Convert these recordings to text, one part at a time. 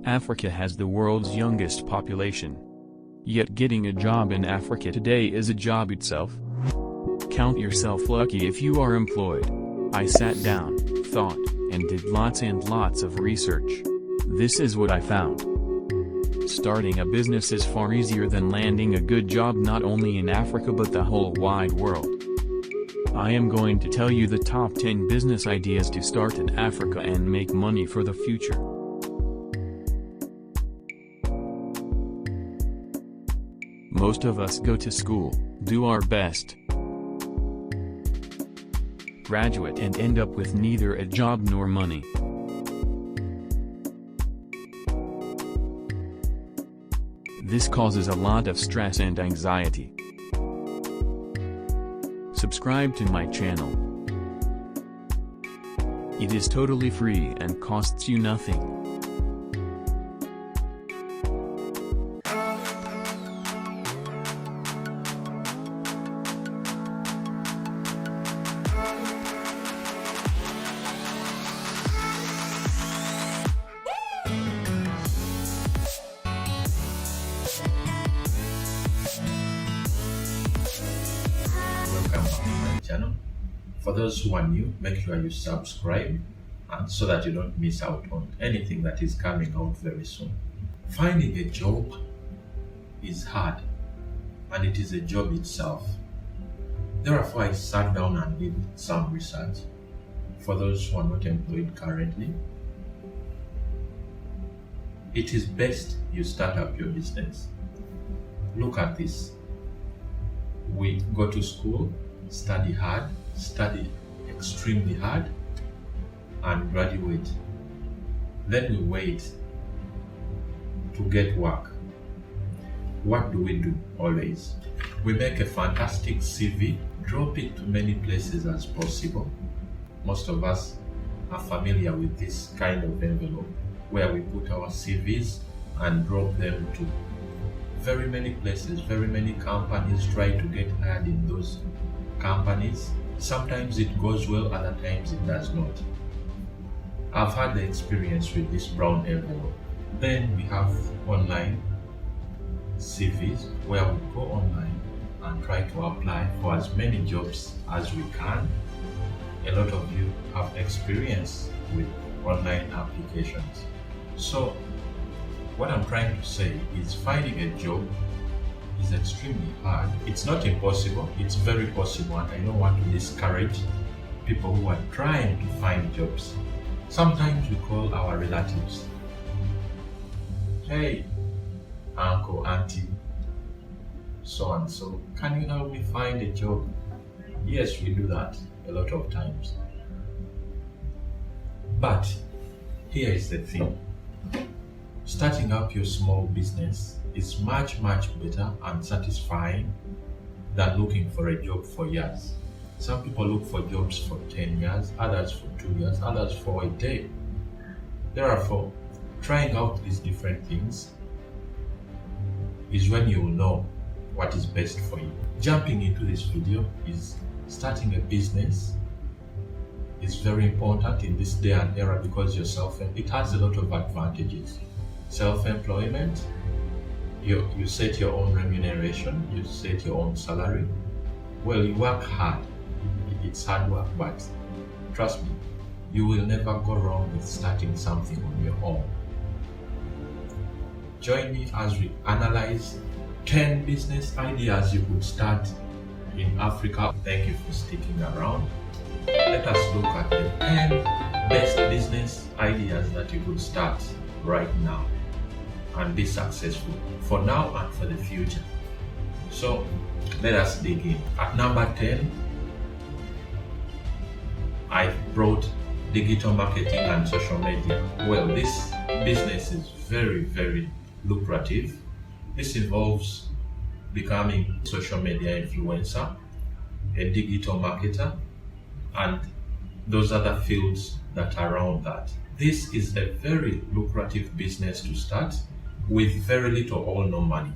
Africa has the world's youngest population. Yet getting a job in Africa today is a job itself. Count yourself lucky if you are employed. I sat down, thought, and did lots and lots of research. This is what I found. Starting a business is far easier than landing a good job not only in Africa but the whole wide world. I am going to tell you the top 10 business ideas to start in Africa and make money for the future. Most of us go to school, do our best, graduate and end up with neither a job nor money. This causes a lot of stress and anxiety. Subscribe to my channel. It is totally free and costs you nothing. Welcome back to my channel. For those who are new, make sure you subscribe and so that you don't miss out on anything that is coming out very soon. Finding a job is hard, and it is a job itself. Therefore, I sat down and did some research. For those who are not employed currently, it is best you start up your business. Look at this. We go to school, study hard, study extremely hard, and graduate. Then we wait to get work. What do we do always? We make a fantastic CV, drop it to many places as possible. Most of us are familiar with this kind of envelope where we put our CVs and drop them to very many places, very many companies, try to get hired in those companies. Sometimes it goes well, other times it does not. I've had the experience with this brown envelope. Then we have online CVs where we go online and try to apply for as many jobs as we can. A lot of you have experience with online applications. So what I'm trying to say is finding a job is extremely hard. It's not impossible, it's very possible, and I don't want to discourage people who are trying to find jobs. Sometimes we call our relatives. Hey, uncle, auntie, so and so, can you help me find a job? Yes, we do that a lot of times. But here is the thing. Starting up your small business is much better and satisfying than looking for a job for years. Some people look for jobs for 10 years, others for 2 years, others for a day. Therefore, trying out these different things is when you will know what is best for you. Jumping into this video is starting a business is very important in this day and era because it has a lot of advantages. Self-employment, you set your own remuneration, you set your own salary. Well, you work hard. It's hard work, but trust me, you will never go wrong with starting something on your own. Join me as we analyze 10 business ideas you could start in Africa. Thank you for sticking around. Let us look at the 10 best business ideas that you could start right now and be successful for now and for the future. So let us dig in. At number 10, I brought digital marketing and social media. Well, this business is very lucrative. This involves becoming a social media influencer, a digital marketer, and those other fields that are around that. This is a very lucrative business to start with very little or no money.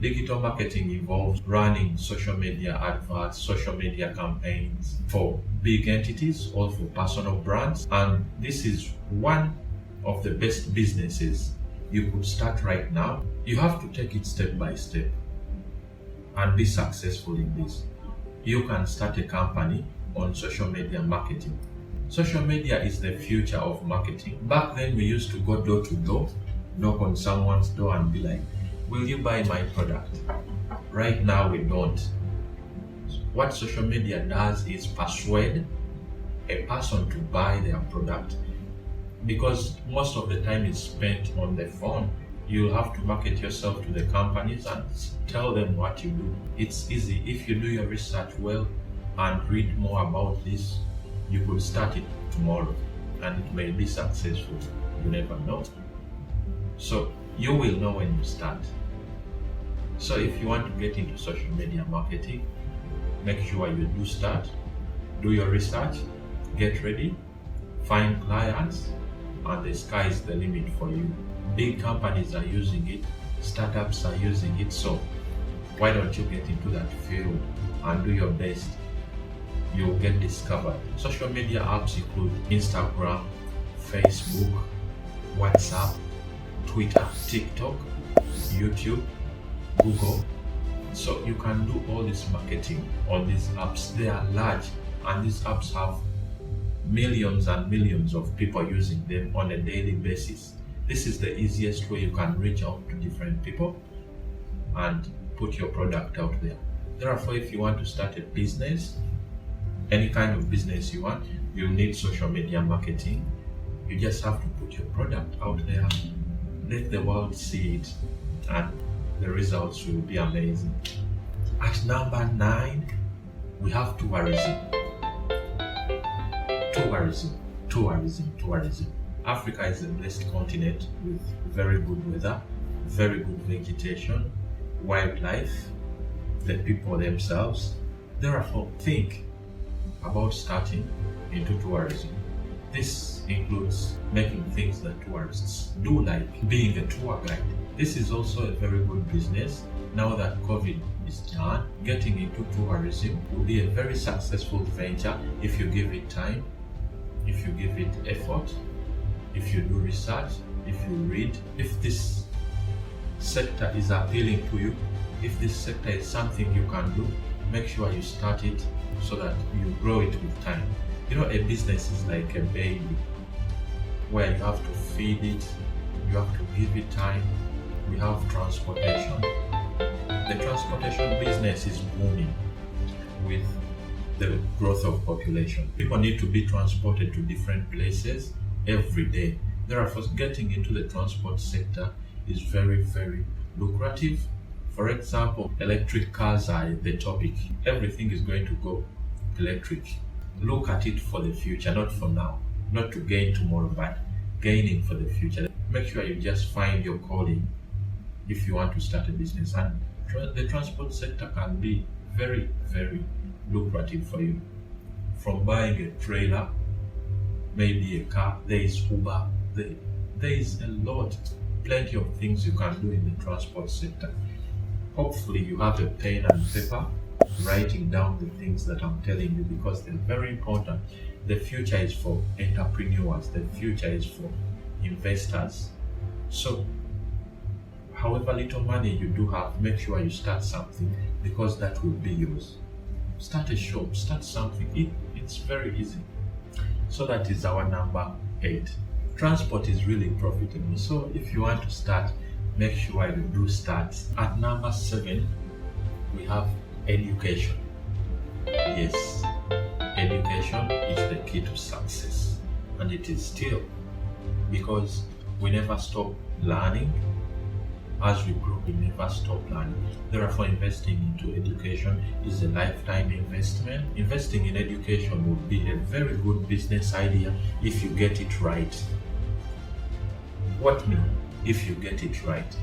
Digital marketing involves running social media adverts, social media campaigns for big entities or for personal brands, and this is one of the best businesses you could start right now. You have to take it step by step and be successful in this. You can start a company on social media marketing. Social media is the future of marketing. Back then, we used to go door to door, knock on someone's door and be like, will you buy my product? Right now, we don't. What social media does is persuade a person to buy their product, because most of the time is spent on the phone. You'll have to market yourself to the companies and tell them what you do. It's easy. If you do your research well and read more about this, you could start it tomorrow and it may be successful. You never know. So you will know when you start. So if you want to get into social media marketing, make sure you do start, do your research, get ready, find clients, and the sky is the limit for you. Big companies are using it, startups are using it, so why don't you get into that field and do your best? You'll get discovered. Social media apps include Instagram, Facebook, WhatsApp, Twitter, TikTok, YouTube, Google. So you can do all this marketing on these apps. They are large, and these apps have millions and millions of people using them on a daily basis. This is the easiest way you can reach out to different people and put your product out there. Therefore, if you want to start a business, any kind of business you want, you need social media marketing. You just have to put your product out there, let the world see it, and the results will be amazing. At number 9, we have tourism. Tourism. Africa is a blessed continent with very good weather, very good vegetation, wildlife, the people themselves. Therefore, think about starting into tourism. This includes making things that tourists do, like being a tour guide. This is also a very good business. Now that COVID is done, getting into tourism will be a very successful venture if you give it time, if you give it effort, if you do research, if you read. If this sector is appealing to you, if this sector is something you can do, make sure you start it so that you grow it with time. You know, a business is like a baby where you have to feed it, you have to give it time. We have transportation. The transportation business is booming with the growth of population. People need to be transported to different places every day. Therefore, getting into the transport sector is very, very lucrative. For example, electric cars are the topic. Everything is going to go electric. Look at it for the future, not for now. Not to gain tomorrow, but gaining for the future. Make sure you just find your calling if you want to start a business. And the transport sector can be very, very lucrative for you. From buying a trailer, maybe a car, there is Uber, there is a lot, plenty of things you can do in the transport sector. Hopefully you have a pen and paper writing down the things that I'm telling you, because they're very important. The future is for entrepreneurs, the future is for investors. So however little money you do have, make sure you start something, because that will be yours. Start a shop, start something. It's very easy. So that is our number 8. Transport is really profitable. So if you want to start, make sure you do start. At number 7, we have education. Yes, education is the key to success, and it is still, because we never stop learning. As we grow, we never stop learning. Therefore, investing into education is a lifetime investment. Investing in education would be a very good business idea if you get it right. What mean if you get it right?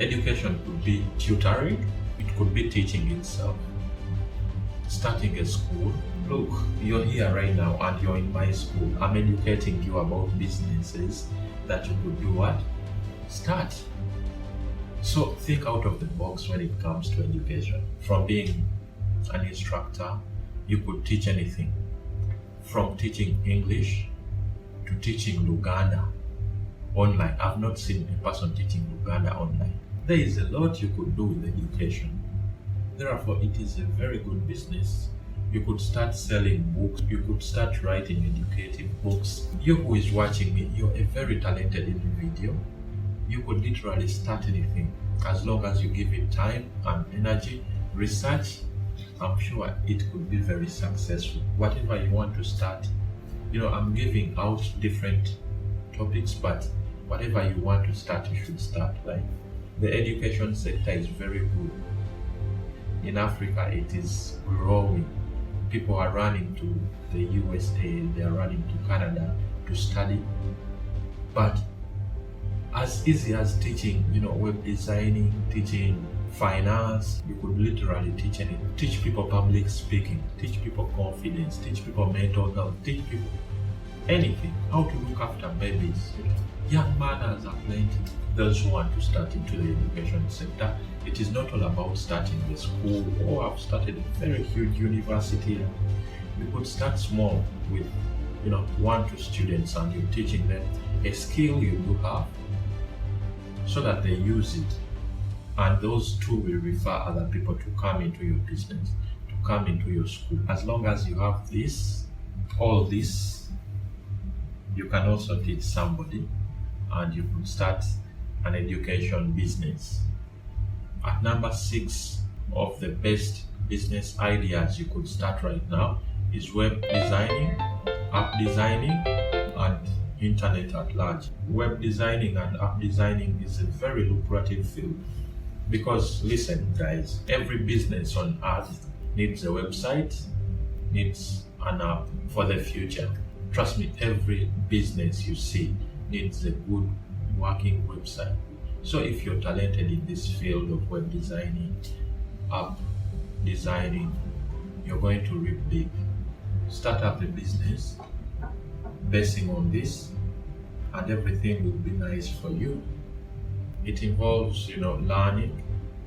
Education could be tutoring, it could be teaching itself, starting a school. Look, you're here right now and you're in my school. I'm educating you about businesses that you could do what? Start. So think out of the box when it comes to education. From being an instructor, you could teach anything. From teaching English to teaching Luganda online. I've not seen a person teaching Luganda online. There is a lot you could do with education. Therefore, it is a very good business. You could start selling books. You could start writing educative books. You who is watching me, you're a very talented individual. You could literally start anything as long as you give it time and energy, research. I'm sure it could be very successful. Whatever you want to start, I'm giving out different topics, but whatever you want to start, you should start. Like the education sector is very good. In Africa, it is growing. People are running to the USA, they are running to Canada to study. But as easy as teaching, web designing, teaching finance, you could literally teach anything. Teach people public speaking, teach people confidence, teach people mental health, teach people anything. How to look after babies. Young manners are plenty. Those who want to start into the education sector, it is not all about starting the school or I've started a very huge university. You could start small with 1-2 students and you're teaching them a skill you do have so that they use it. And those two will refer other people to come into your business, to come into your school. As long as you have all this, you can also teach somebody and you could start an education business. At number 6 of the best business ideas you could start right now is web designing, app designing, and internet at large. Web designing and app designing is a very lucrative field because, listen guys, every business on earth needs a website, needs an app for the future. Trust me, every business you see needs a good working website. So if you're talented in this field of web designing, app designing, you're going to reap big. Start up a business basing on this and everything will be nice for you. It involves, learning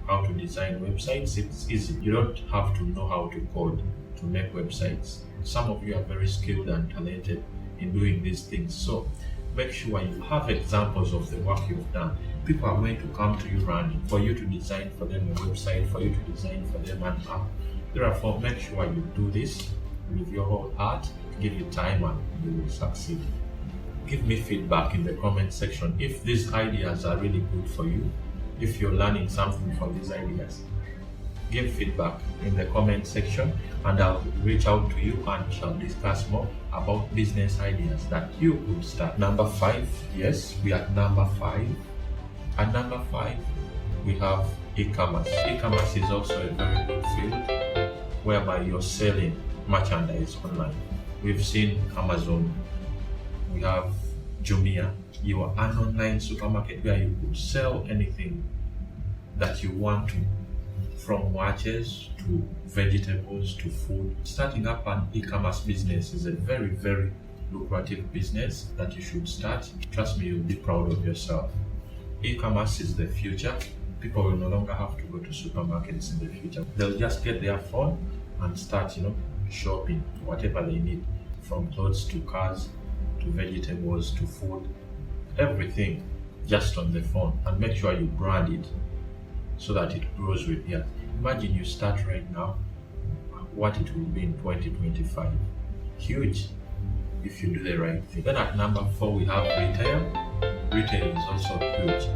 how to design websites. It's easy. You don't have to know how to code to make websites. Some of you are very skilled and talented in doing these things. So make sure you have examples of the work you've done. People are going to come to you running for you to design for them a website, for you to design for them an app. Therefore, make sure you do this with your whole heart, give it time, and you will succeed. Give me feedback in the comment section if these ideas are really good for you, if you're learning something from these ideas. Give feedback in the comment section and I'll reach out to you and shall discuss more about business ideas that you could start. Number 5, yes, we are at number 5. At number 5, we have e-commerce. E-commerce is also a very good field whereby you're selling merchandise online. We've seen Amazon, we have Jumia. You are an online supermarket where you could sell anything that you want to, from watches to vegetables to food. Starting up an e-commerce business is a very, very lucrative business that you should start. Trust me, you'll be proud of yourself. E-commerce is the future. People will no longer have to go to supermarkets in the future. They'll just get their phone and start, shopping whatever they need, from clothes to cars to vegetables to food, everything just on the phone. And make sure you brand it so that it grows with you. Imagine you start right now, what it will be in 2025. Huge if you do the right thing. Then at number 4, we have retail. Retail is also huge.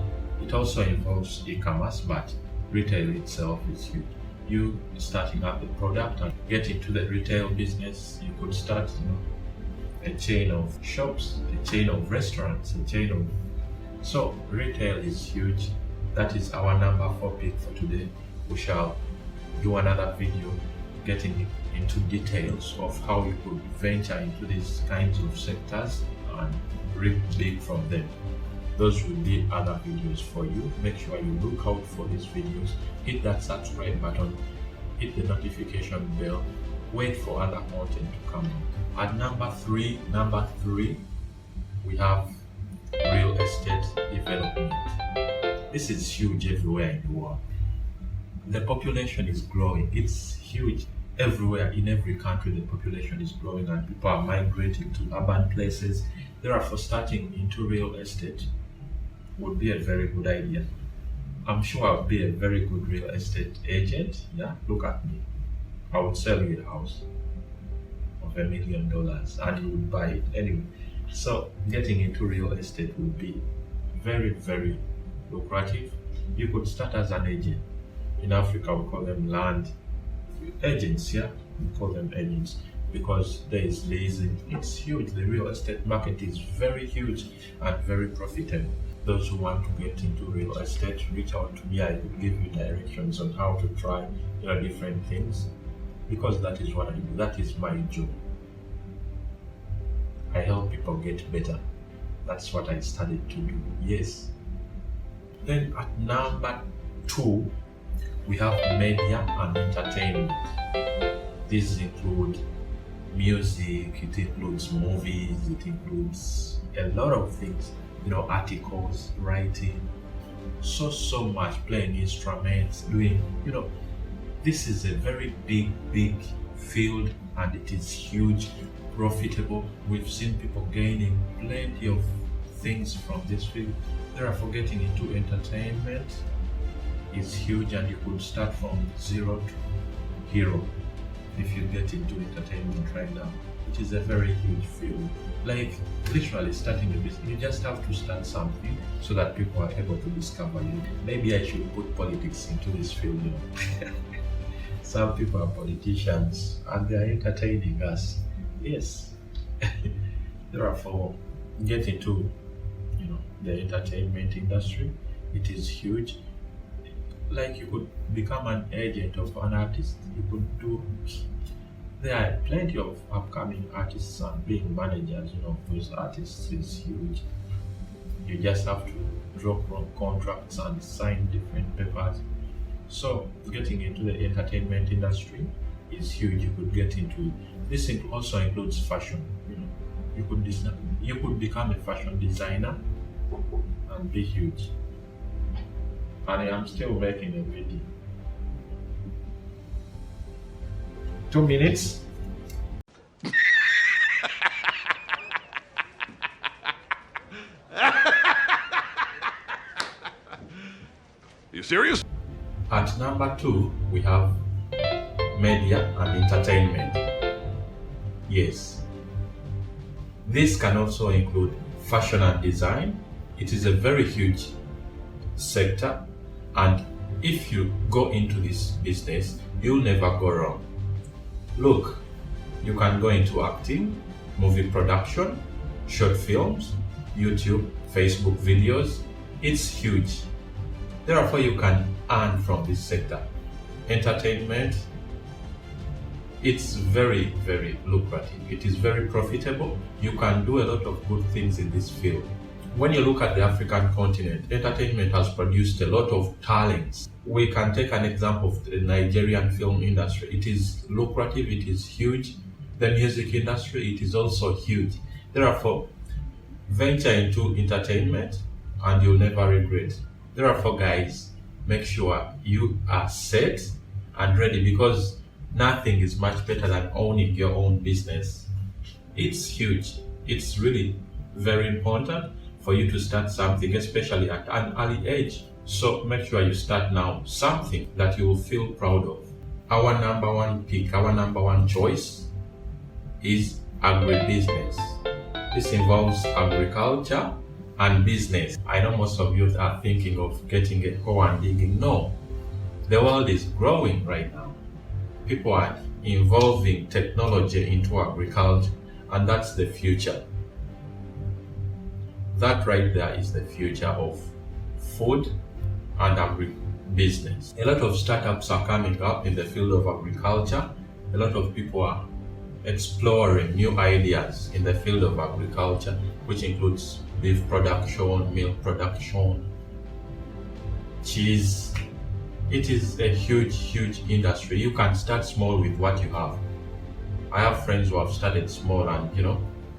It also involves e-commerce, but retail itself is huge. You starting up a product and get into the retail business, you could start a chain of shops, a chain of restaurants, so retail is huge. That is our number 4 pick for today. We shall do another video getting into details of how you could venture into these kinds of sectors and reap big from them. Those will be other videos for you. Make sure you look out for these videos. Hit that subscribe button, hit the notification bell, wait for other content to come in. At number three, we have real estate development. This is huge everywhere in the world. The population is growing. It's huge everywhere. In every country, the population is growing and people are migrating to urban places. Therefore, starting into real estate would be a very good idea. I'm sure I'll be a very good real estate agent. Yeah, look at me. I would sell you a house of $1 million and you would buy it anyway. So getting into real estate would be very, very lucrative. You could start as an agent. In Africa, we call them land agents. Yeah, we call them agents because there is leasing. It's huge. The real estate market is very huge and very profitable. Those who want to get into real estate, reach out to me. I could give you directions on how to try different things, because that is what I do. That is my job. I help people get better. That's what I started to do. Yes. Then at number 2, we have media and entertainment. These include music, it includes movies, it includes a lot of things, articles, writing, so much, playing instruments, doing, this is a very big field and it is huge, profitable. We've seen people gaining plenty of things from this field. Therefore, getting into entertainment is huge and you could start from zero to hero if you get into entertainment right now. It is a very huge field. Like literally starting a business, you just have to start something so that people are able to discover you. Maybe I should put politics into this field. Some people are politicians and they are entertaining us. Yes. Therefore, get into the entertainment industry. It is huge. Like you could become an agent of an artist. You could do. There are plenty of upcoming artists and being managers. Those artists is huge. You just have to draw contracts and sign different papers. So getting into the entertainment industry is huge. You could get into it. This also includes fashion. You could become a fashion designer and be huge. And I am still making a video. 2 minutes. You serious? At number 2, we have media and entertainment. Yes. This can also include fashion and design. It is a very huge sector, and if you go into this business, you'll never go wrong. Look, you can go into acting, movie production, short films, YouTube, Facebook videos. It's huge. Therefore, you can earn from this sector. Entertainment, it's very, very lucrative. It is very profitable. You can do a lot of good things in this field. When you look at the African continent, entertainment has produced a lot of talents. We can take an example of the Nigerian film industry. It is lucrative, it is huge. The music industry, it is also huge. Therefore, venture into entertainment and you'll never regret. Therefore, guys, make sure you are set and ready, because nothing is much better than owning your own business. It's huge. It's really very important for you to start something, especially at an early age. So make sure you start now, something that you will feel proud of. Our number one pick, our number one choice is agribusiness. This involves agriculture and business. I know most of you are thinking of getting a hoe and digging. No, the world is growing right now. People are involving technology into agriculture, and that's the future. That right there is the future of food and agribusiness. A lot of startups are coming up in the field of agriculture. A lot of people are exploring new ideas in the field of agriculture, which includes beef production, milk production, cheese. It is a huge industry. You can start small with what you have. I have friends who have started small and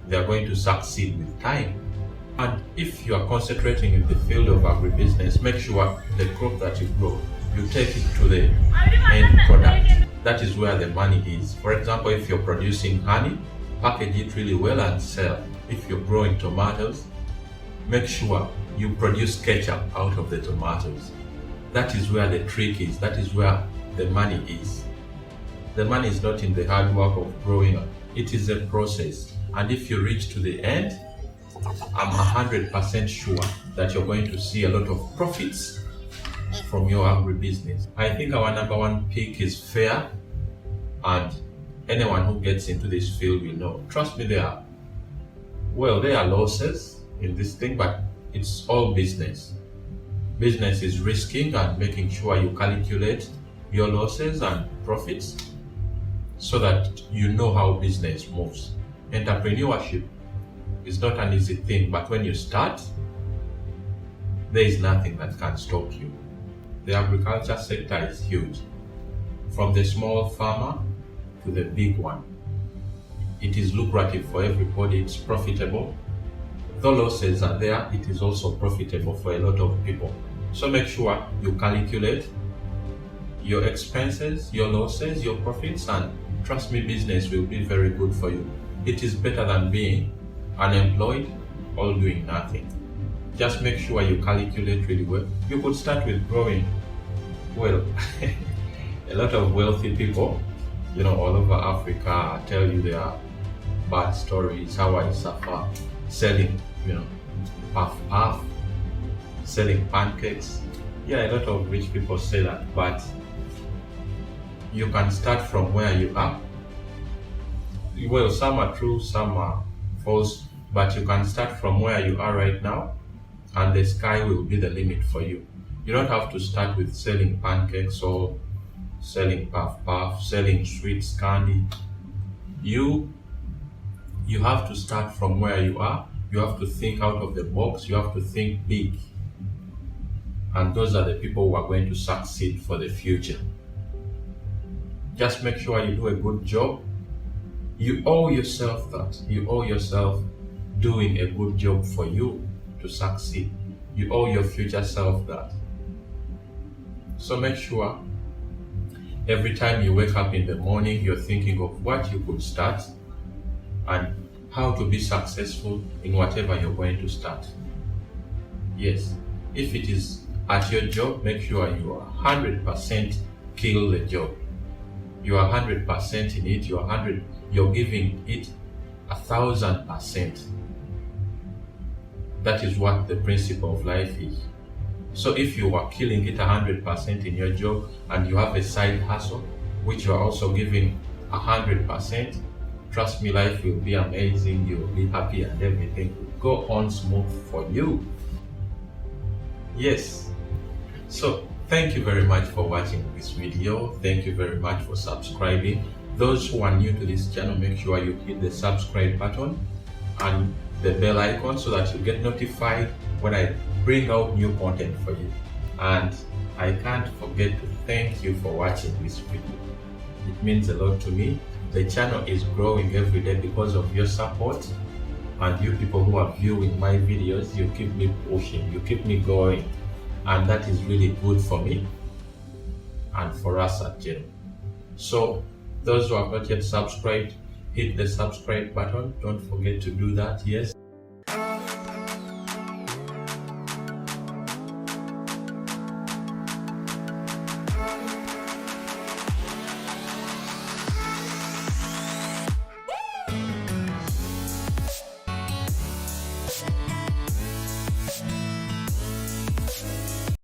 they are going to succeed with time. And if you are concentrating in the field of agribusiness, make sure the crop that you grow, you take it to the end product. That is where the money is. For example, if you're producing honey, package it really well and sell. If you're growing tomatoes, make sure you produce ketchup out of the tomatoes. That is where the trick is. That is where the money is. The money is not in the hard work of growing up. It is a process. And if you reach to the end, I'm 100% sure that you're going to see a lot of profits from your agribusiness. I think our number one pick is fair, and anyone who gets into this field will know. Trust me, there are losses in this thing, but it's all business. Business is risking and making sure you calculate your losses and profits so that you know how business moves. Entrepreneurship is not an easy thing, but when you start, there is nothing that can stop you. The agriculture sector is huge, from the small farmer to the big one. It is lucrative for everybody, it's profitable. Though losses are there, it is also profitable for a lot of people. So make sure you calculate your expenses, your losses, your profits, and trust me, business will be very good for you. It is better than being unemployed or doing nothing. Just make sure you calculate really well. You could start with growing, a lot of wealthy people, all over Africa tell you their bad stories, how I suffer selling, puff, selling pancakes. Yeah, a lot of rich people say that, but you can start from where you are. Well, some are true, some are false, but you can start from where you are right now, and the sky will be the limit for you. You don't have to start with selling pancakes or selling puff, selling sweets, candy. You have to start from where you are. You have to think out of the box. You have to think big. And those are the people who are going to succeed for the future. Just make sure you do a good job. You owe yourself that. You owe yourself doing a good job for you to succeed. You owe your future self that. So make sure every time you wake up in the morning, you're thinking of what you could start and how to be successful in whatever you're going to start. Yes, if it is at your job, make sure you are 100% kill the job. You are 100% in it. You're giving it 1,000%. That is what the principle of life is. So if you are killing it 100% in your job and you have a side hustle, which you are also giving 100%, trust me, life will be amazing. You will be happy and everything will go on smooth for you. Yes. So thank you very much for watching this video. Thank you very much for subscribing. Those who are new to this channel, make sure you hit the subscribe button and the bell icon so that you get notified when I bring out new content for you. And I can't forget to thank you for watching this video. It means a lot to me. The channel is growing every day because of your support, and you people who are viewing my videos, you keep me pushing, you keep me going, and that is really good for me and for us at Gem. So those who have not yet subscribed, hit the subscribe button. Don't forget to do that. Yes.